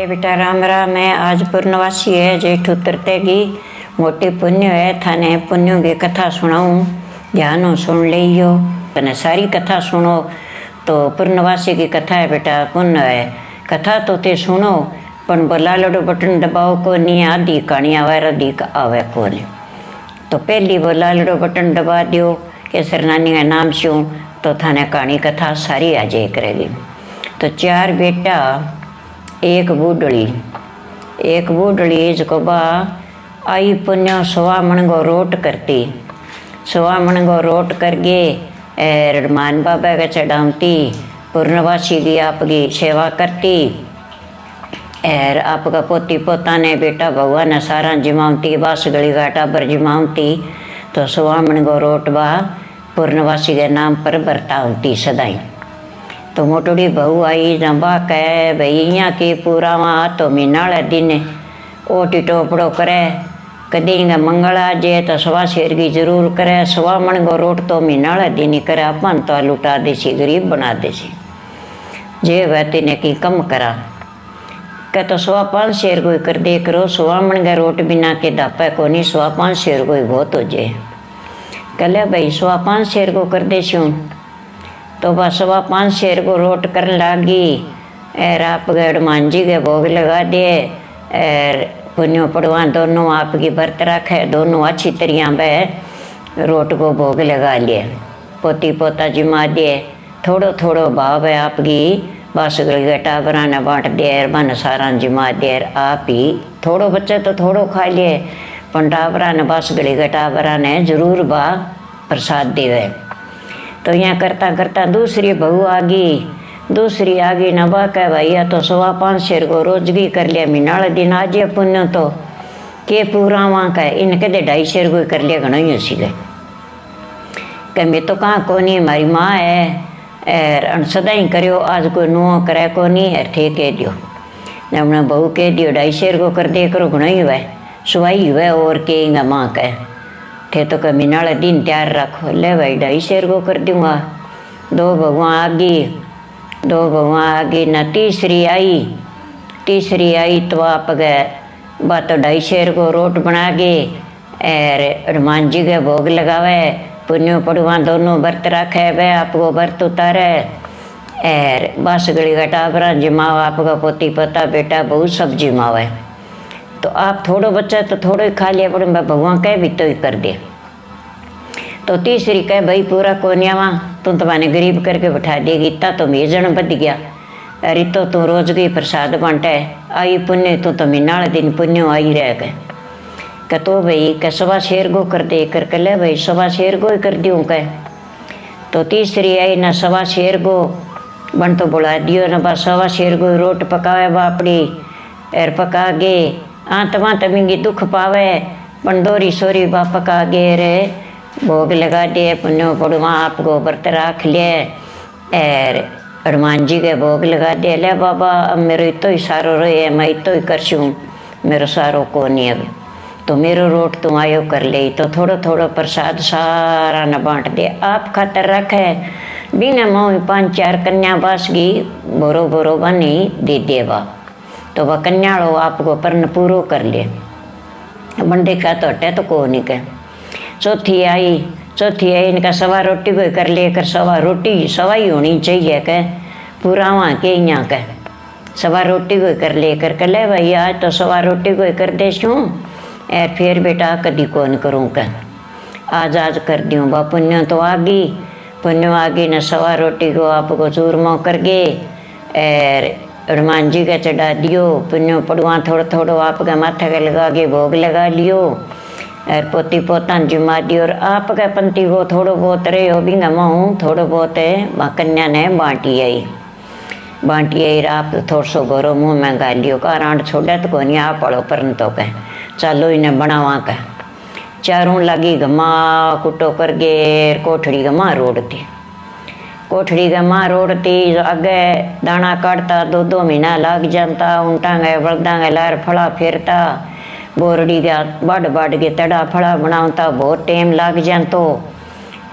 बेटा राम राम है। आज पूर्णवासी है, जेठ उतरतेगी, मोटी पुण्य है। थाने पुण्यों की कथा सुनाऊं, ध्यानों सुन लियो। तने सारी कथा सुनो तो पूर्णवासी की कथा है बेटा, पुण्य है। कथा तो ते सुनो पण बोला लड़ो बटन दबाओ को नहीं, आधी कहानी आवे आधी आवे को नहीं। तो पहली बोला लड़ो बटन दबा दियो केसर नानी का नाम शू, तो थाने कहानी कथा सारी आ जाए करेगी। तो चार बेटा एक बूढ़ड़ी जको बा आई पुण्य सवा मन को रोट करती, सवा मन को रोट करके मान बाबा के चढ़ावती, पूर्णवासी की आपकी सेवा करती और आपका पोती पोता ने बेटा भगवान सारा जिमावती, बास गली घाटा पर जिमावती। तो सवा मन को रोट बा पूर्णवासी के नाम पर बरतावती सदाई। तो मोटोड़ी बहू आई जंबा कह भाई यहाँ की पूरा वहाँ तो मीनाड़ दिन ओटी टोपड़ो करे, कदी मंगल आ जाए तो सवा शेर की जरूर करे। सवा मन को रोट तो मीनाड़ दिन ही करे, अपन तो लुटा देसी, गरीब बना देसी। जे वह तीने की कम करा कह तो सवा 5 शेर कोई कर दे करो। सवा मन का रोट बिना के दापे को नहीं, सवा 5 शेर कोई बहुत हो जाए। कह भाई सवा 5 शेर को कर दे शूँ। तो बस सवा 5 शेर को रोट करने लागी और आप हनुमान जी के भोग लगा दिए और पुण्यों पड़वा दोनों आपकी व्रत रखे, दोनों अच्छी तरह वह रोट को भोग लगा लिए, पोती पोता जिमा दिए। थोड़ो थोड़ो भाव है आपकी बस गली टाबरा ने बांट दिए, बन सारा जिमा दिए। आप ही थोड़ो बच्चे तो थोड़ो खा लिए, पर टाबरा ने बस गली टाबरा ने जरूर बा प्रसाद देवे। तो यहाँ करता करता दूसरी बहू आ गई नबा कह भैया तो सवा 5 शेर को रोजगी कर लिया, मीनाड़ दिन आज पुण्य तो के पूरा वहाँ का इनके दे 2.5 शेर को कर लिया, घना ही सी गए। कह मैं तो कहाँ को नहीं, हमारी माँ है सदा ही करो, आज कोई नुआ करे को नहीं है, थे कह दियो। हमने बहू कह दियो 2.5 शेर को कर दे करो, घना ही हुआ सुवाई हुआ और कहेंगे माँ कह थे तो कभी नाले दिन तैयार रखो। ले भाई 2.5 शेर को कर दूंगा। 2 भगवान आ गई न तीसरी आई तो आप गए बात 2.5 शेर को रोट बना के और हनुमान जी के भोग लगावे, पुण्यों पड़वा दोनों व्रत रखे, वे आपको व्रत उतारे और बस गली घटावरा जिमाओ, आपका पोती पोता बेटा बहुत सब जिमावे। तो आप थोड़ो बच्चा तो थोड़ो ही खा लिया, पर भगवान कह भी तो ही कर दे। तो तीसरी कह भाई पूरा कोनियावा तुम तुम्हारे गरीब करके बैठा देगी, इतना तो मेजन बद गया। अरे तो तू रोज गई प्रसाद बांटे, आई पुण्य तो मीनाड़ दिन पुण्य आई रह गए। कह तो भाई कह सवा शेर को कर दे कर ले भाई सवा शेर को ही कर दूँ कह। तो तीसरी आई ना सवा शेर को बन तो बुला दियो ना, बस सवा शेर को रोट पकावे बापड़ी और पका गे आत्मा तमिंगी दुख पावे, पंडोरी सोरी बापा का गे रे भोग लगा दिए, पुण्यों पड़वा आपको व्रत रख लिए और हनुमान जी के भोग लगा दिए। ले बाबा अब मेरे तो ही सारो रहे, मैं तो ही कर छूँ, मेरा सारो को नहीं अब तो मेरो रोट तुम आयो कर ले। तो थोड़ो थोड़ो प्रसाद सारा न बांट दे, आप खातर रखे बिना मोह 5-4 कन्या बास गई बोरो बोरो बनी दे देवा। तो वह कन्याड़ो आपको पर्ण पूरो कर ले, बंदे का तो हटे तो को नहीं कह। चौथी आई इनका सवा रोटी कोई कर ले कर, सवा रोटी सवाई होनी चाहिए कह, पूरा वहाँ के यहाँ कह सवा रोटी कोई कर ले कर ले भाई आज तो सवा रोटी कोई कर दे शूँ और फिर बेटा कदी कौन करूँ कह, आज कर दूँ बा। पुण्य तो आ गई न सवा रोटी को आपको चूरमा कर गे और हनुमान जी का चढ़ा दियो, पुण्यों पड़वा थोड़ो थोड़ो आपके माथे के लगा के भोग लगा लियो और पोती पोता जिमा दियो। और आपके पंथी को थोड़ो बहुत रहे हो भी गमाऊँ, थोड़ो बहुत कन्या ने बांटी आई आप थोड़ा सो गोरो मुँह में गा लियो का रांड छोड़े तो कोनी आप पड़ो परन तो कह चलो इन्हें बनावा कह। चारों लगी गमा कुटो कर गे कोठड़ी गमा रोड़ती, कोठड़ी का माँ रोड़ती आगे दाना काटता 2-2 महीना लग जाता, ऊँटांगे बलदांगे लार फड़ा फिरता, बोरड़ी का बढ़ के तड़ा फड़ा बनाता, बहुत टाइम लग जातो।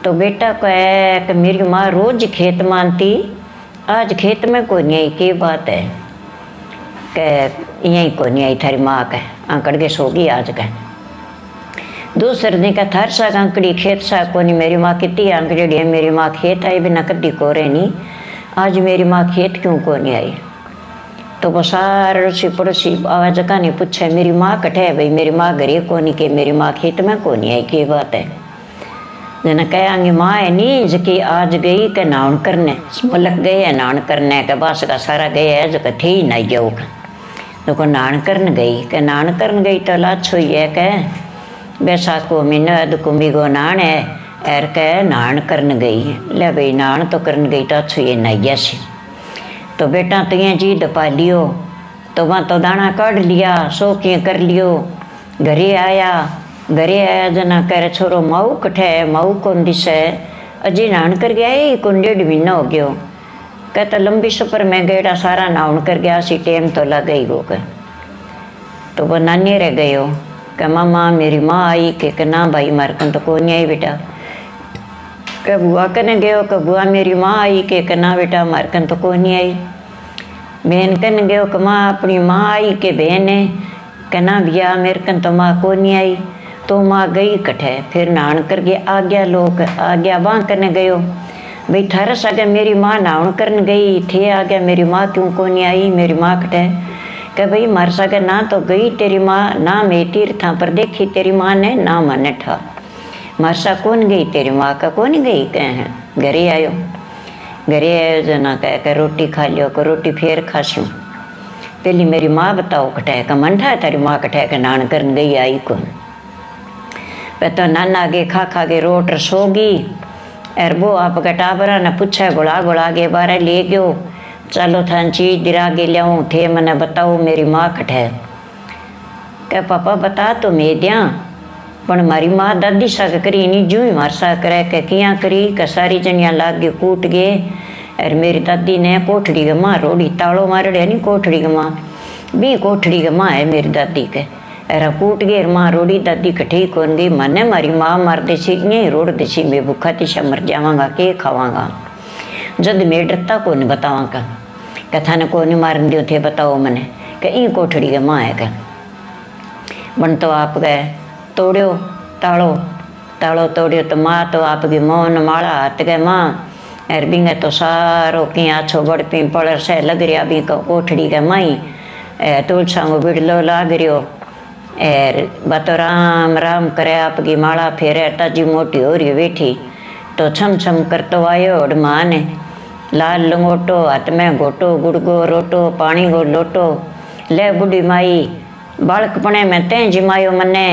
तो बेटा कहे कि मेरी माँ रोज खेत मानती, आज खेत में कोई नहीं, की बात है। के यहीं को नहीं आई थारी माँ के आंकड़ के सोगी आज के। दूसरे दिन का थार सा आंकड़ी खेत सा को नहीं मेरी माँ कितनी आंकड़ी है मेरी माँ खेत आई बिना कद्दी को रहे नहीं आज मेरी माँ खेत क्यों को नहीं आई। तो वो सारे अड़ोसी पड़ोसी आवाज का नहीं पूछे मेरी माँ कटे है भाई मेरी माँ घरे को नहीं के मेरी माँ खेत में को नहीं आई की बात है। जना कहेंगे माँ है नहीं जबकि आज गई के नान करने मुलक गए है नान करने के बास का सारा गए है जो थे ही नहीं जाऊ तो को नान करन गई के नान करन गई तो लाछो है के बैसाख को महीना दुकुम्बी को नान है एर के नान करन गई ले भाई नान तो करन गई तो अच्छो ये नहीं सी तो बेटा तुझे जी दपा लियो तो वहाँ तो दाना काढ़ लिया सोखियाँ कर लियो घरे आया जना कह छोरो माऊ कठे माऊ कौन दिसे अजी नान कर गया ही कौन 1.5 महीना हो गयो कहता लंबी सफर में गेड़ा सारा नाउन कर गया सी टेम तो लग गई वो के। तो वो नानी रह गयो कि मामा मेरी माँ आई के ना भाई मारकन तो कौन आई बेटा के बुआ कने गयो कि बुआ मेरी माँ आई के ना बेटा मारकन तो कौन आई। बहन कन गयो कि माँ अपनी माँ आई के बहन है कि ना भैया मेरे कन तो माँ कौन आई। तो माँ गई कठे फिर नान कर गया आ गया लोग आ गया वहाँ करने गयो भाई थारा सागे मेरी माँ नाउन करने गई थे आ गया मेरी माँ क्यों को नहीं आई मेरी माँ कठे कि भाई मार सागे ना तो गई तेरी माँ ना मैं तीर्था पर देखी तेरी माँ ने ना मन ठा मारसा कौन गई तेरी माँ का कौन गई कह घरे आयो जना कह रोटी खा लियो को रोटी फिर खासूँ पहली मेरी माँ बताओ कठे का मन ठा तेरी माँ कठे के नान करने गई आई कौन तो नाना गे खा के रोट सोगी एर वो आप टाबरा ने पूछा गुड़ा के बारे ले गयो चलो थान चीज दिरा के लियाऊँ थे मने बताओ मेरी माँ कठे क्या पापा बता तो मैं दिया पण मारी माँ दादी सा करी नहीं जू ही मार सा करे के किया करी के सारी जनिया लाग गए कूट गए और मेरी दादी ने कोठड़ी के माँ रोड़ी तालो मारड़े नहीं कोठड़ी के माँ भी कोठड़ी के माँ है मेरी दादी के एरा कूट गए माँ रोड़ी दादी कठी कौन गई मने मारी माँ मार देसी यही रोड़ देसी मैं भूखा तिशा मर जावांगा के खावांगा जद मैं डरता को नहीं बतावांगा कथा ने को नहीं मारन दियो थे बताओ मने कि ई कोठड़ी के माँ है का बन तो आप गए तोड़ो तालो तोड़ियो तो माँ तो आपकी मौन माला हाथ गए माँ एर बिंगे तो सारो की आछो बड़ पिंपल से लग रहा भी कोठड़ी के माई तुलसा को बिड़लो लाग रियो एर बातो राम राम करे आपकी माला फेरे ताजी मोटी हो रही बैठी तो छम छम करतो आयो और माँ ने लाल लंगोटो हाथ में घोटो गुड़गो रोटो पानी गो लोटो ले बुढ़ी माई बालकपने में तें जिमायो मने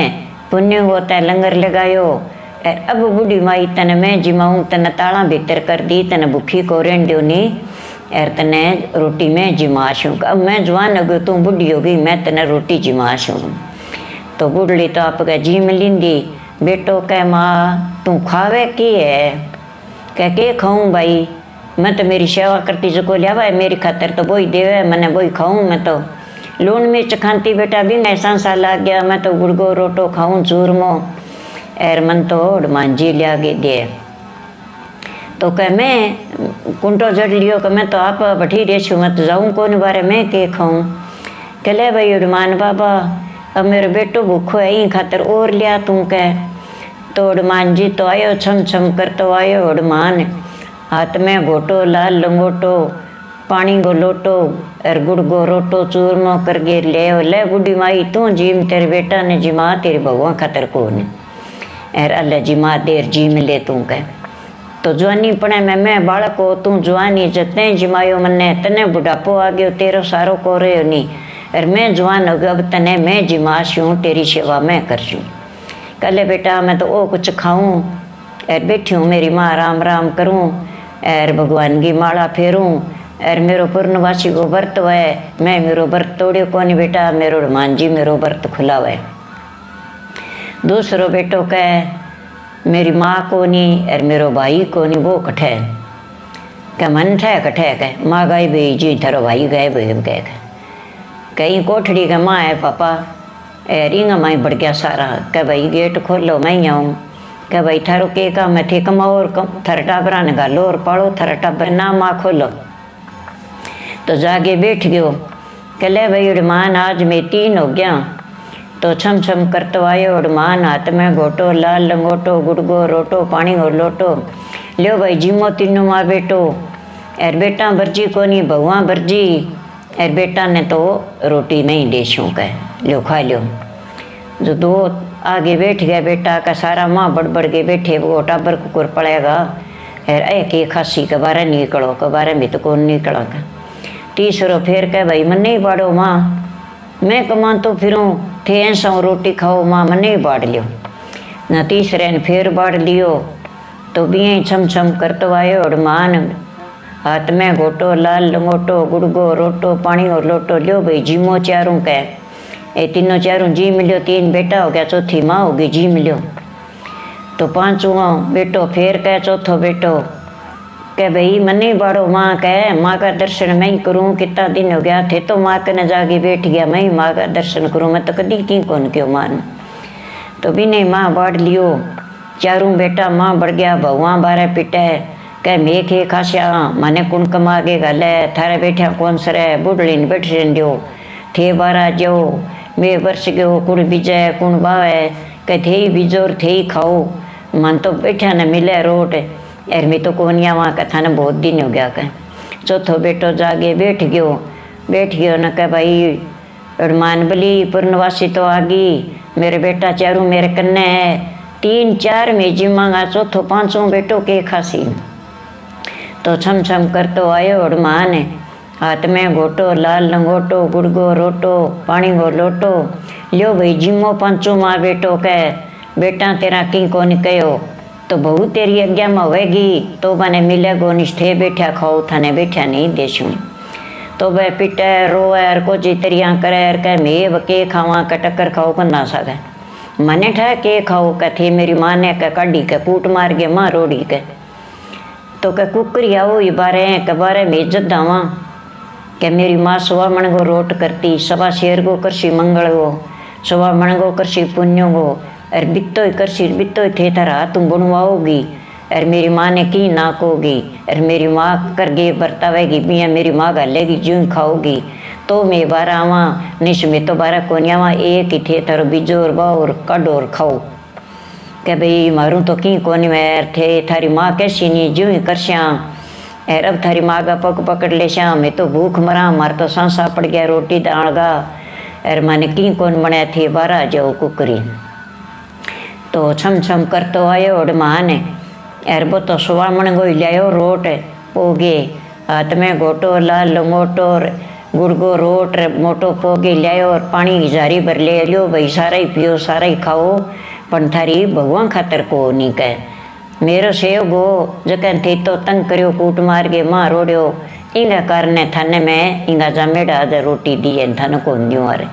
पुण्य हो तै लंगर लगायो एर अब बुढ़ी माई तने मैं जिमाऊँ तने ताला भीतर कर दी तने भूखी को रेन दो नी एर तने रोटी में जिमाशूँ अब मैं जवान हो गई तू बुढ़ी हो गई मैं तने रोटी जिमाशूँ। तो बुढ़ली तो आपका जी मिलिंदी बेटो कह माँ तू खावे की है कह के खाऊं भाई मैं तो मेरी सेवा करती जो को लिया मेरी खातर तो वही देवे मैंने वही खाऊं मैं तो लून मिर्च खाती बेटा भी मैं सांसा लाग गया मैं तो गुड़गो रोटो खाऊं चूरमो एर मन तो मांझी लिया गे दे तो कह मैं कुंटो जड़ लियो कि मैं तो आप बैठी रेछू मैं तो जाऊँ कौन बारे में के खाऊं कहले भाई उड़मान बाबा अब मेरे बेटो भूखो है यहीं खातर और लिया तू कह तो उड़मान जी तो आयो छम छम कर तो आयो उड़मान हाथ में घोटो लाल लंगोटो पानी गो लोटो और गुड़ गो रोटो चूरमो कर गे ले बुढ़ी माई तू जीम तेरे बेटा ने जी माँ तेरे भगवान खातर को ने एर अल्लाह जी माँ देर जी मिले तू कह तो जवानी पड़े में मैं बालक हो तू जवानी जतने जिमायो मन्ने तने बुढ़ापो आ गयो तेरो सारो को रहे नहीं और मैं जवान हो गया अब तने मैं जिमाशूँ तेरी सेवा मैं करशूँ कल बेटा मैं तो ओ कुछ खाऊं और बैठी हूँ मेरी माँ राम राम करूँ और भगवान की माला फेरूँ और मेरो पूर्णवासी को व्रत है मैं मेरो व्रत तोड़ियो कौन बेटा मेरो हनुमान जी मेरो व्रत खुलावे। दूसरो बेटो कह मेरी माँ को नहीं और मेरो भाई को नहीं वो कठे क्या मन ठे कठे कह माँ गाय भाई जी थारो भाई गाय भाई कह कहीं कोठड़ी का माँ है पापा रिंगा माई बढ़ गया सारा कह भाई गेट खोलो मैं ही आऊँ कह भाई थारो के का मैं थे कमाओ और थर टाबरा ने गालो और पालो थर टाबर ना माँ खोलो तो जागे बैठ गयो कले भाई उड़मान आज मैं 3 हो गया। तो छम छम करतो आयो उड़मान, हाथ में घोटो लाल लंगोटो, गुड़गो रोटो पानी और लोटो। ल्यो भाई जिमो तीनों माँ बेटो, एर बेटा बरजी कोनी भगवा बरजी, एर बेटा ने तो रोटी नहीं देशूँ कह, लो खा लो। जो 2 आगे बैठ गया बेटा का सारा माँ बड़ के बैठे, वो टाबर कुकुर पड़ेगा। एर ए के खासी के बारे निकलो, के बारे में तो कौन निकला का। तीसरो फिर कह भाई मन नहीं बाड़ो माँ, मैं कमान तो फिरूँ थे ऐसा रोटी खाओ माँ, मन नहीं बाढ़ लियो न। तीसरे ने फिर बाढ़ लियो। तो भी छम छम करतो आयो उड़मान, हाथ में घोटो लाल लंगोटो, गुड़गो रोटो पानी और लोटो। ल्यो भाई जिमो चारों कह, ए तीनों चारों जी मिलो, 3 बेटा हो गया, चौथी माँ होगी जी मिलो। तो 5वां बेटो फिर कह, चौथो बेटो कह भाई मनी बाड़ो माँ, कह माँ का दर्शन मैं ही करूँ, कितना दिन हो गया थे तो माँ कने जाके बैठ गया, मैं ही माँ का दर्शन करूँ, मैं तो कदी की कौन क्यों मान। तो भी नहीं माँ बाढ़ लियो, चारों बेटा माँ बढ़ गया, भगवान बारे पिटे कह मैं के खास्या माने कुण कमा के गले, थारे बैठा कौन सरे बुढ़ली ने बैठ दियो, थे 12 जो मैं वर्ष गयो, कुण बीजे कुण बावे, कह थे ही बीजोर थे ही खाओ, मन तो बैठा न मिले रोट, एर मैं तो कोनिया वहाँ कथा न बहुत दिन हो गया कह। चौथो बेटो जागे बैठ गयो न कह भाई उड़मान बली पूर्णवासी तो आ गई, मेरे बेटा चारों मेरे कन्ने है, 3 4 में जिमांगा, चौथो 5वां बेटो के खासी। तो छम छम करतो आयो उड़मान, हाथ में घोटो लाल लंगोटो, गुड़गो रोटो पानी गो लोटो। ल्यो भाई जिमो 5वां बेटो कह, बेटा तेरा की कौन कहो, तो बहू तेरी आज्ञा में होएगी तो मैंने मिलेगो, निष्ठे बैठा खाओ, थाने बैठा नहीं देशूँ। तो वह पिटे रोए और को चितरियाँ करे और कह मैं के खावा का टक्कर खाओ कर ना सके, मने ठा के खाओ कथे मेरी माँ ने कह काढ़ी के कूट मार के माँ रोड़ी के। तो कह कुकरी आओ ये बारे में इज्जत दावा, कि मेरी माँ 1.25 मन गो रोट करती, 1.25 शेर गो करसी मंगल गो, 1.25 मन गो करसी पुण्यो गो, और बित्तो करसी बित्तो थे तारा तुम बनवाओगी, और मेरी माँ ने की ना कोगी, और मेरी माँ कर गे बरतावेगी बिया, मेरी माँ गालेगी जूँ खाओगी। तो मैं 12 आवा निश में तो 12 कोनियावा, एक ही थे तारो बीजोर बाओर काडोर खाओ, के भाई मारूँ तो की कोनी मैं थे, थारी माँ कैसी नहीं जूँ कर श्याम, और अब थारी माँ का पग पकड़ ले श्याम, मैं तो भूख मरा, मार तो सांसा पड़ गया रोटी दाणगा, और माने की कौन बने थे 12 जाओ कुकरी। तो छम छम करतो आयो उड़मान, और वो तो 1.25 मन गो लियायो रोट पोगे, हाथ में घोटो लाल लंगोटो गुड़गो रोट मोटो पोगे लियायो, और पानी की जारी भर ले लियो भाई, सारा ही पियो सारा ही खाओ, पण थारी भगवान खातर को नहीं कह, मेरो सेव गो जकन थे तो तंग करियो कूट मार के माँ रोड़ियो, इंगा कारणे थाने में इंगा जामेड़ा आज रोटी दिए थाने को न्यू अरे।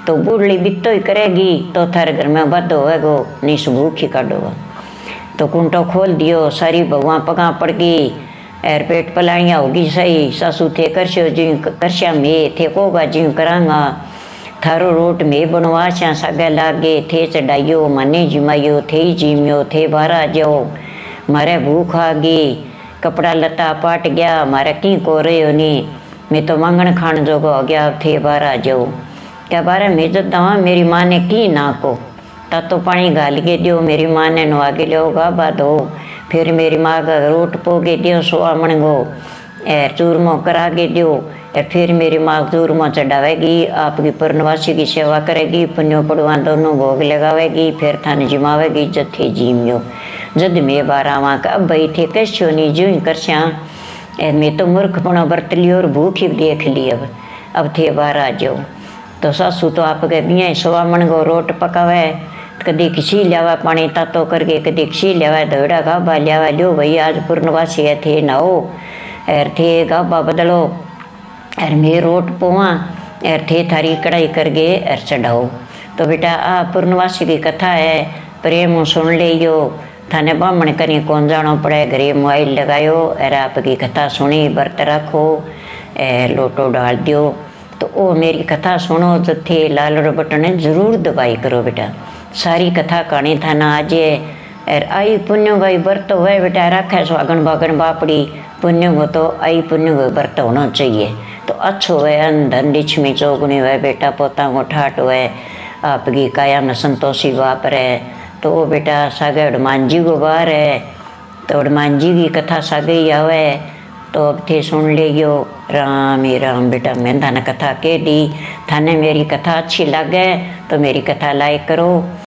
तो बुढ़ली बित्तो ही करेगी तो थारे घर में बद होएगो, निस भूखी काटोगा। तो कुंटो खोल दियो, सारी भगवान पगा पड़ गई, एर पेट पलाणिया होगी सही, सासू थे करस्यो जी करस्या में थे कोगा जी करांगा, थारो रोट में बनवा श्या सागे लागे, थे चढ़ाइयो मने जिमायो, थे जीम्यो थे 12 जाओ, मारे भूख आ गई, कपड़ा लता पाट गया, मारे की को रहो नहीं, मैं तो मांगण खान जोगो हो गया, थे 12 जाओ। क्या 12 में इज्जत दवा, मेरी माँ ने की ना को, ता तो पानी गाल के दियो, मेरी माँ ने नुआ के लियो गाबा दो, फिर मेरी माँ का रोट पोगे दियो 1.25 मन गो, एर चूरमो करा के दियो, और फिर मेरी माँ चूरमो चढ़ावेगी, आपकी पूर्णवासी की सेवा करेगी, पुण्यो पड़वा दोनों भोग लगावेगी, फिर थाने जिमावेगी, इज्जत थे जीमियो। जद मैं 12 वहाँ का अब भाई थे कैस्यो नहीं जूँ कर श्या, मैं तो मूर्खपणो बरत लियो और भूख ही देख ली, अब थे 12 जो। तो सासू तो आप के बिया 1.25 मन गो रोट पकावे, कदी खिसी लियावा पानी तातो करके, कदी खिसी लियावा दौड़ा गाबा लियावा, लो भाई आज पूर्णवासी है थे नाओ, एर थे गाबा बदलो, एर मैं रोट पोवा, एर थे थारी कढ़ाई करके एर चढ़ाओ। तो बेटा आ पूर्णवासी की कथा है, प्रेम सुन लियो, थाने ब्राह्मण करी कौन जानो पड़े, घरे मोबाइल लगायो, एर आपकी कथा सुनी, व्रत रखो, एर लोटो डाल दियो। तो ओ मेरी कथा सुनो जो थे लाल बटन जरूर दबाई करो बेटा, सारी कथा कहानी थाना आजे, एर आई पुण्य गई व्रत हुए बेटा, रखे सुहागन बागन बापड़ी पुण्य हो तो आई पुण्य गई व्रत होना चाहिए। तो अच्छो है, धन लिक्ष्मी चौगुनी है, बेटा पोता को ठाट है, आपकी काया में संतोषी बाप रहे। तो वो बेटा सागे हनुमान जी को बार है, तो हनुमान जी की कथा सागे ही आवे। तो अब थे सुन लियो। राम ही राम बेटा, मैं थाने कथा कह दी। थाने मेरी कथा अच्छी लगे तो मेरी कथा लाइक करो।